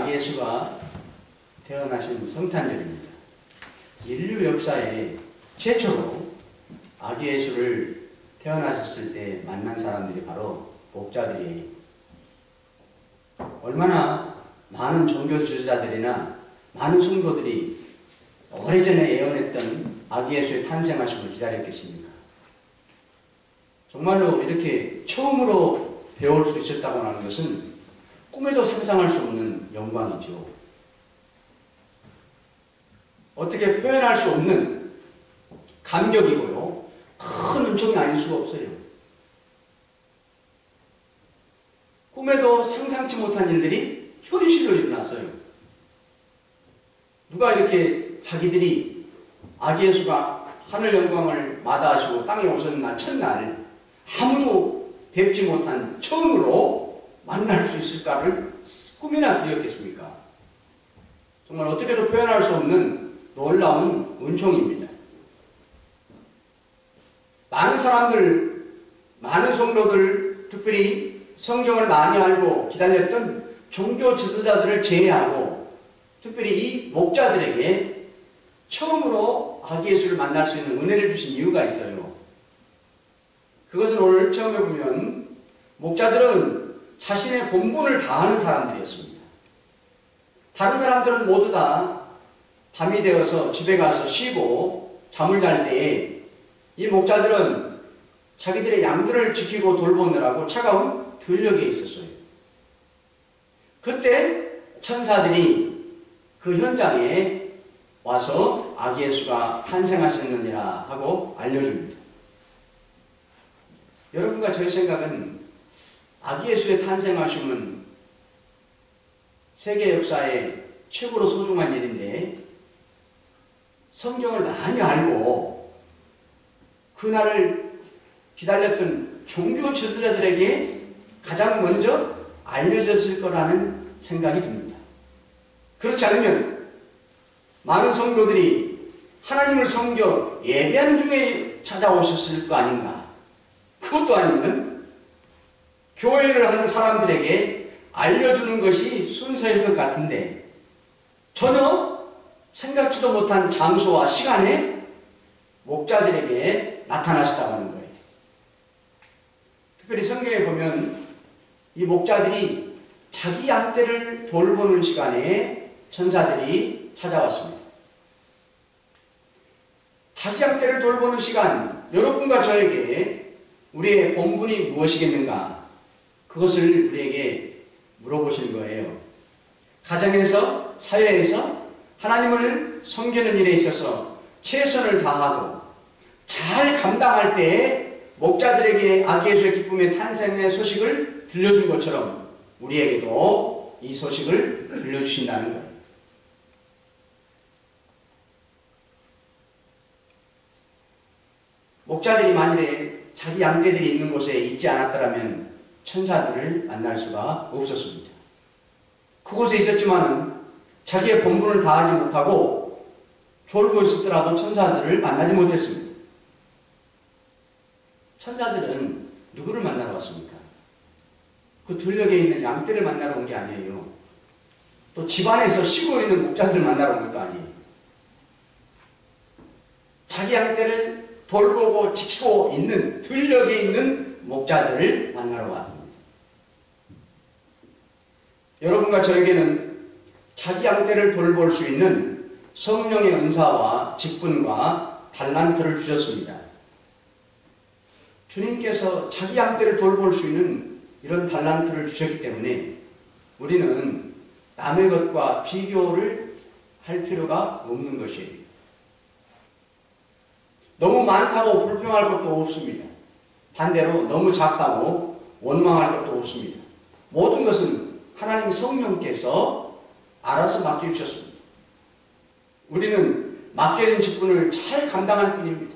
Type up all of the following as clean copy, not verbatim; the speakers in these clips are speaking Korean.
아기 예수가 태어나신 성탄절입니다. 인류 역사에 최초로 아기 예수를 태어나셨을 때 만난 사람들이 바로 목자들이에요. 얼마나 많은 종교 지도자들이나 많은 성도들이 오래전에 예언했던 아기 예수의 탄생하심을 기다렸겠습니까? 정말로 이렇게 처음으로 배울 수 있었다고 하는 것은 꿈에도 상상할 수 없는 영광이죠. 어떻게 표현할 수 없는 감격이고요. 큰 은총이 아닐 수가 없어요. 꿈에도 상상치 못한 일들이 현실로 일어났어요. 누가 이렇게 자기들이 아기 예수가 하늘 영광을 마다하시고 땅에 오셨는 날 첫날 아무도 뵙지 못한 처음으로 만날 수 있을까를 꿈이나 그리었겠습니까? 정말 어떻게도 표현할 수 없는 놀라운 은총입니다. 많은 사람들, 많은 성도들, 특별히 성경을 많이 알고 기다렸던 종교 지도자들을 제외하고 특별히 이 목자들에게 처음으로 아기 예수를 만날 수 있는 은혜를 주신 이유가 있어요. 그것은 오늘 처음에 보면 목자들은 자신의 본분을 다하는 사람들이었습니다. 다른 사람들은 모두 다 밤이 되어서 집에 가서 쉬고 잠을 잘 때에 이 목자들은 자기들의 양들을 지키고 돌보느라고 차가운 들녘에 있었어요. 그때 천사들이 그 현장에 와서 아기 예수가 탄생하셨느니라 하고 알려줍니다. 여러분과 저의 생각은 아기 예수의 탄생하심은 세계 역사의 최고로 소중한 일인데 성경을 많이 알고 그날을 기다렸던 종교 지도자들에게 가장 먼저 알려졌을 거라는 생각이 듭니다. 그렇지 않으면 많은 성도들이 하나님을 섬겨 예배하는 중에 찾아오셨을 거 아닌가? 그것도 아니면 교회를 하는 사람들에게 알려주는 것이 순서일 것 같은데 전혀 생각지도 못한 장소와 시간에 목자들에게 나타나셨다고 하는 거예요. 특별히 성경에 보면 이 목자들이 자기 양떼를 돌보는 시간에 천사들이 찾아왔습니다. 자기 양떼를 돌보는 시간, 여러분과 저에게 우리의 본분이 무엇이겠는가? 그것을 우리에게 물어보시는 거예요. 가정에서, 사회에서 하나님을 섬기는 일에 있어서 최선을 다하고 잘 감당할 때에 목자들에게 아기 예수의 기쁨의 탄생의 소식을 들려준 것처럼 우리에게도 이 소식을 들려주신다는 거예요. 목자들이 만일에 자기 양떼들이 있는 곳에 있지 않았더라면 천사들을 만날 수가 없었습니다. 그곳에 있었지만은 자기의 본분을 다하지 못하고 졸고 있었더라도 천사들을 만나지 못했습니다. 천사들은 누구를 만나러 왔습니까? 그 들녘에 있는 양떼를 만나러 온 게 아니에요. 또 집안에서 쉬고 있는 목자들을 만나러 온 것도 아니에요. 자기 양떼를 돌보고 지키고 있는 들녘에 있는 목자들을 만나러 왔습니다. 여러분과 저에게는 자기 양떼를 돌볼 수 있는 성령의 은사와 직분과 달란트를 주셨습니다. 주님께서 자기 양떼를 돌볼 수 있는 이런 달란트를 주셨기 때문에 우리는 남의 것과 비교를 할 필요가 없는 것이에요. 너무 많다고 불평할 것도 없습니다. 반대로 너무 작다고 원망할 것도 없습니다. 모든 것은 하나님 성령께서 알아서 맡겨주셨습니다. 우리는 맡겨진 직분을 잘 감당할 뿐입니다.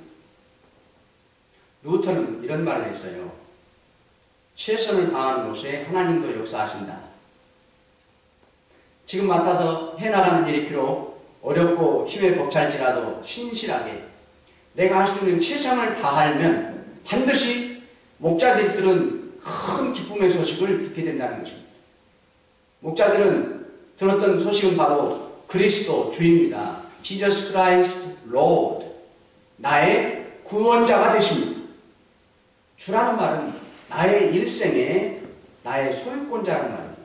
루터는 이런 말을 했어요. 최선을 다하는 곳에 하나님도 역사하신다. 지금 맡아서 해나가는 일이 비록 어렵고 힘에 벅찰지라도 신실하게 내가 할 수 있는 최선을 다하면 반드시 목자들은 큰 기쁨의 소식을 듣게 된다는 것입니다. 목자들은 들었던 소식은 바로 그리스도 주입니다. Jesus Christ Lord. 나의 구원자가 되십니다. 주라는 말은 나의 일생에 나의 소유권자라는 말입니다.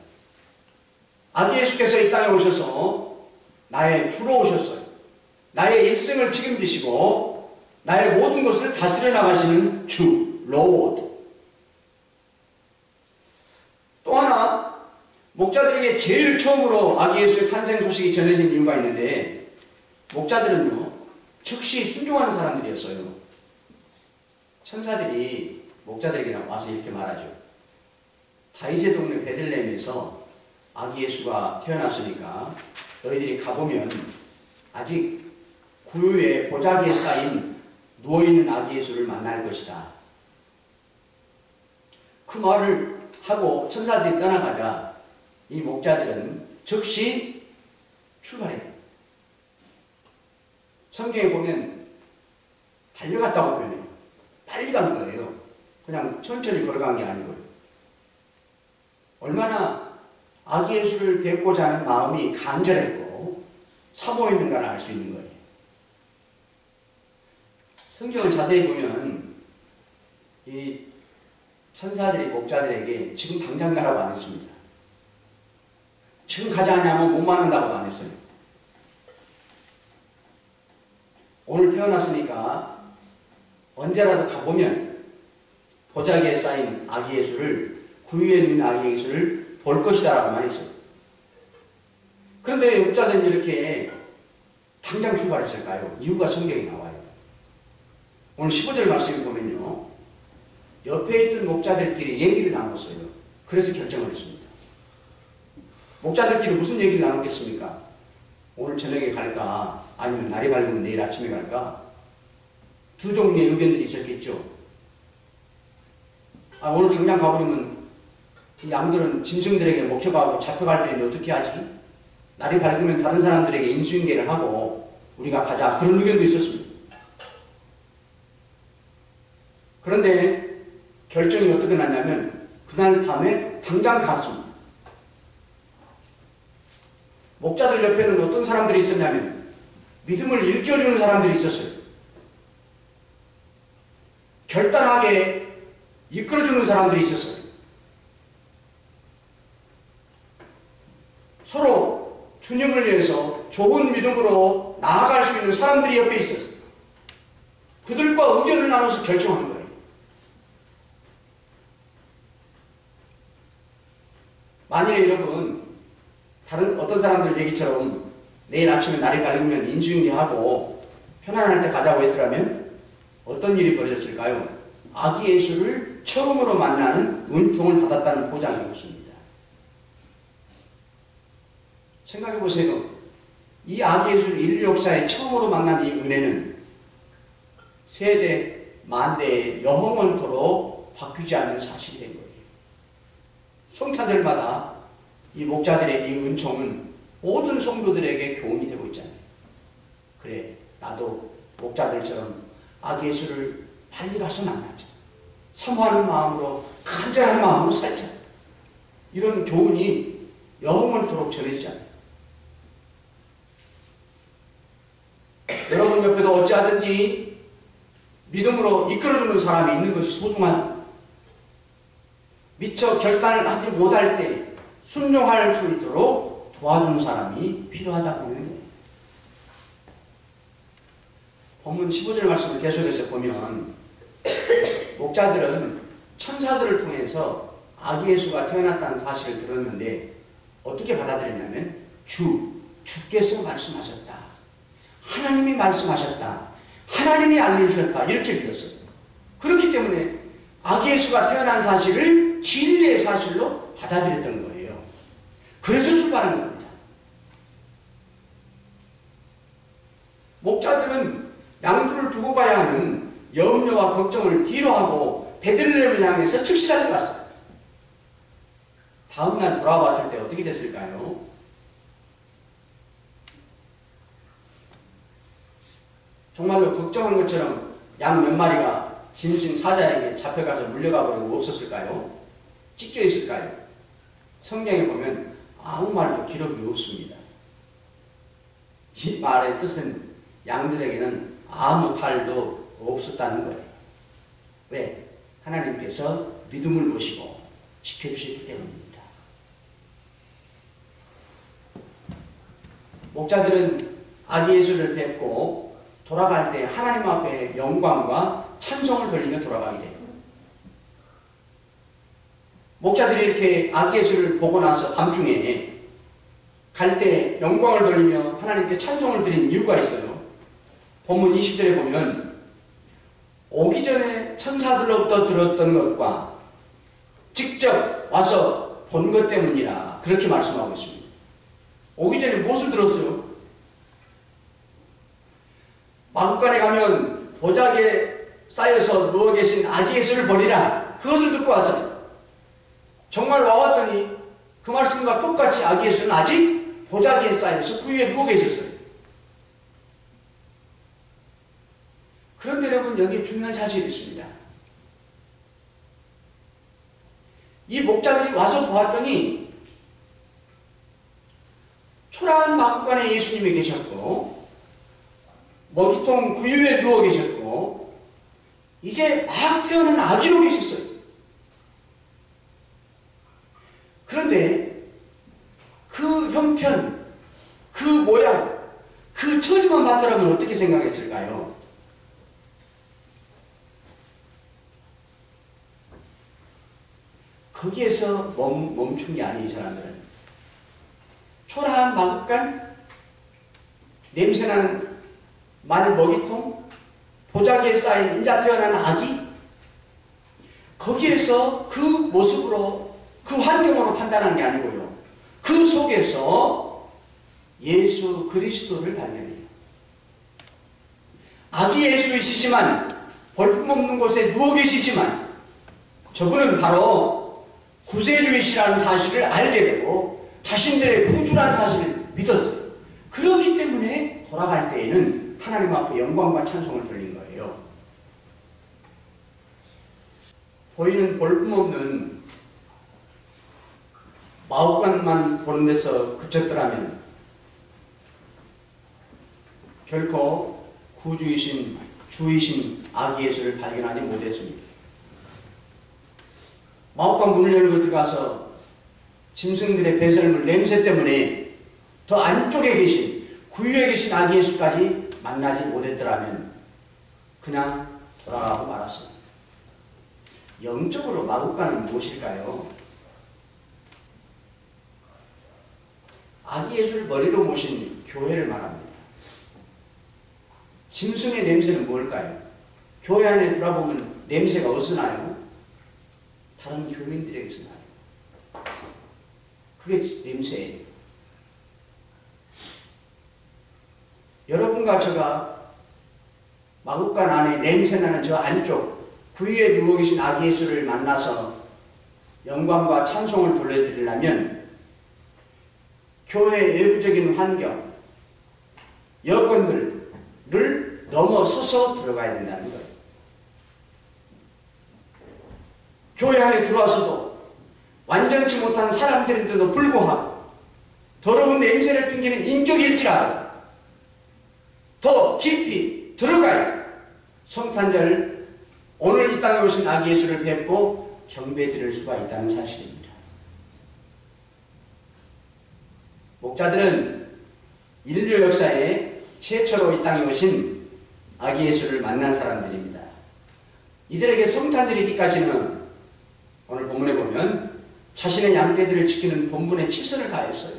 아기 예수께서 이 땅에 오셔서 나의 주로 오셨어요. 나의 일생을 책임지시고 나의 모든 것을 다스려 나가시는 주, Lord. 또 하나, 목자들에게 제일 처음으로 아기 예수의 탄생 소식이 전해진 이유가 있는데, 목자들은요 즉시 순종하는 사람들이었어요. 천사들이 목자들에게 와서 이렇게 말하죠. 다윗의 동네 베들레헴에서 아기 예수가 태어났으니까 너희들이 가보면 아직 구유에 보자기에 쌓인 누워있는 아기 예수를 만날 것이다. 그 말을 하고 천사들이 떠나가자 이 목자들은 즉시 출발해요. 성경에 보면 달려갔다고 표현해요. 빨리 간 거예요. 그냥 천천히 걸어간 게 아니고요. 얼마나 아기 예수를 뵙고자 하는 마음이 간절했고 사모해 있는가를 알 수 있는 거예요. 성경을 자세히 보면 이 천사들이 목자들에게 지금 당장 가라고 안 했습니다. 지금 가지 않으면 못 만난다고도 안 했어요. 오늘 태어났으니까 언제라도 가보면 보자기에 쌓인 아기 예수를, 구유에 있는 아기 예수를 볼 것이다 라고만 했어요. 그런데 목자들은 이렇게 당장 출발했을까요? 이유가 성경에 나와요. 오늘 15절 말씀을 보면요, 옆에 있던 목자들끼리 얘기를 나눴어요. 그래서 결정을 했습니다. 목자들끼리 무슨 얘기를 나눴겠습니까? 오늘 저녁에 갈까? 아니면 날이 밝으면 내일 아침에 갈까? 두 종류의 의견들이 있었겠죠. 오늘 당장 가버리면 이 양들은 짐승들에게 먹혀가고 잡혀갈 때는 어떻게 하지? 날이 밝으면 다른 사람들에게 인수인계를 하고 우리가 가자. 그런 의견도 있었습니다. 그런데 결정이 어떻게 났냐면 그날 밤에 당장 갔습니다. 목자들 옆에는 어떤 사람들이 있었냐면 믿음을 일깨워주는 사람들이 있었어요. 결단하게 이끌어주는 사람들이 있었어요. 서로 주님을 위해서 좋은 믿음으로 나아갈 수 있는 사람들이 옆에 있어요. 그들과 의견을 나눠서 결정하는 거예요. 만일에 여러분 다른 어떤 사람들 얘기처럼 내일 아침에 날이 밝으면 인수인계하고 편안할 때 가자고 했더라면 어떤 일이 벌어졌을까요? 아기 예수를 처음으로 만나는 은총을 받았다는 보장이 없습니다. 생각해 보세요. 이 아기 예수를 인류 역사에 처음으로 만난 이 은혜는 세대, 만대에 영원토록 바뀌지 않는 사실이 된 거예요. 성탄절마다 이 목자들의 이 은총은 모든 성도들에게 교훈이 되고 있잖아요. 그래, 나도 목자들처럼 아기 예수를 빨리 가서 만나자. 사모하는 마음으로, 간절한 마음으로 살자. 이런 교훈이 영원토록 전해지잖아요. 여러분 옆에도 어찌하든지 믿음으로 이끌어주는 사람이 있는 것이 소중한, 미처 결단을 하지 못할 때 순종할 수 있도록 도와주는 사람이 필요하다고 하는 거예요. 본문 15절 말씀을 계속해서 보면 목자들은 천사들을 통해서 아기 예수가 태어났다는 사실을 들었는데 어떻게 받아들였냐면 주께서 말씀하셨다. 하나님이 말씀하셨다. 하나님이 알려주셨다. 이렇게 믿었어요. 그렇기 때문에 아기 예수가 태어난 사실을 진리의 사실로 받아들였던 거예요. 그래서 출발한 겁니다. 목자들은 양들을 두고 가야 하는 염려와 걱정을 뒤로하고 베들레헴을 향해서 즉시 달려갔어요. 다음날 돌아왔을 때 어떻게 됐을까요? 정말로 걱정한 것처럼 양 몇 마리가 짐승 사자에게 잡혀가서 물려가 버리고 없었을까요? 찢겨 있을까요? 성경에 보면 아무 말도 기록이 없습니다. 이 말의 뜻은 양들에게는 아무 탈도 없었다는 거예요. 왜? 하나님께서 믿음을 보시고 지켜주셨기 때문입니다. 목자들은 아기 예수를 뵙고 돌아갈 때 하나님 앞에 영광과 찬송을 돌리며 돌아가게 돼요. 목자들이 이렇게 아기 예수를 보고 나서 밤중에 갈 때 영광을 돌리며 하나님께 찬송을 드린 이유가 있어요. 본문 20절에 보면 오기 전에 천사들로부터 들었던 것과 직접 와서 본 것 때문이라 그렇게 말씀하고 있습니다. 오기 전에 무엇을 들었어요? 마구간에 가면 보자기에 쌓여서 누워 계신 아기 예수를 보리라. 그것을 듣고 왔어요. 정말 와왔더니 그 말씀과 똑같이 아기 예수는 아직 보자기에 쌓여서 그 위에 누워 계셨어요. 그런데 여러분, 여기에 중요한 사실이 있습니다. 이 목자들이 와서 보았더니 초라한 마구간에 예수님이 계셨고 먹이통 그 위에 누워 계셨고 이제 막 태어난 아기로 계셨어요. 그런데 그 형편, 그 모양, 그 처지만 봤더라면 어떻게 생각했을까요? 거기에서 멈춘 게 아니에요. 이 사람들은 초라한 마구간, 냄새나는 말 먹이통, 보자기에 쌓인 인자 태어난 아기, 거기에서 그 모습으로 그 환경으로 판단한 게 아니고요. 그 속에서 예수 그리스도를 발견해요. 아기 예수이시지만 볼품없는 곳에 누워 계시지만 저분은 바로 구세주이시라는 사실을 알게 되고 자신들의 구주라는 사실을 믿었어요. 그렇기 때문에 돌아갈 때에는 하나님 앞에 영광과 찬송을 돌린 거예요. 보이는 볼품없는 마구간만 보는 데서 그쳤더라면 결코 구주이신 주이신 아기 예수를 발견하지 못했습니다. 마구간 문을 열고 들어가서 짐승들의 배설물 냄새 때문에 더 안쪽에 계신 구유에 계신 아기 예수까지 만나지 못했더라면 그냥 돌아가고 말았습니다. 영적으로 마구간은 무엇일까요? 아기 예수를 머리로 모신 교회를 말합니다. 짐승의 냄새는 뭘까요? 교회 안에 들어보면 냄새가 어디서 나요? 다른 교인들에게서 나요. 그게 냄새예요. 여러분과 제가 마구간 안에 냄새나는 저 안쪽 구유에 누워 계신 아기 예수를 만나서 영광과 찬송을 돌려드리려면 교회의 외부적인 환경, 여건들을 넘어서서 들어가야 된다는 거예요. 교회 안에 들어와서도 완전치 못한 사람들인데도 불구하고 더러운 냄새를 풍기는 인격일지라도 더 깊이 들어가야 성탄절 오늘 이 땅에 오신 아기 예수를 뵙고 경배 드릴 수가 있다는 사실입니다. 목자들은 인류 역사에 최초로 이 땅에 오신 아기 예수를 만난 사람들입니다. 이들에게 성탄절이기까지는 오늘 본문에 보면 자신의 양떼들을 지키는 본분에 최선을 다했어요.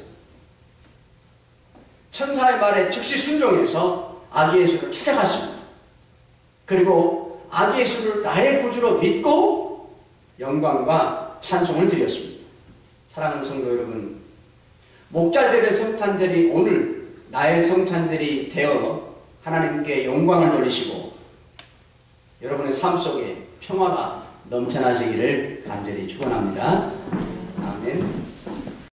천사의 말에 즉시 순종해서 아기 예수를 찾아갔습니다. 그리고 아기 예수를 나의 구주로 믿고 영광과 찬송을 드렸습니다. 사랑하는 성도 여러분, 목자들의 성탄절이 오늘 나의 성탄절이 되어 하나님께 영광을 돌리시고 여러분의 삶 속에 평화가 넘쳐나시기를 간절히 축원합니다. 아멘.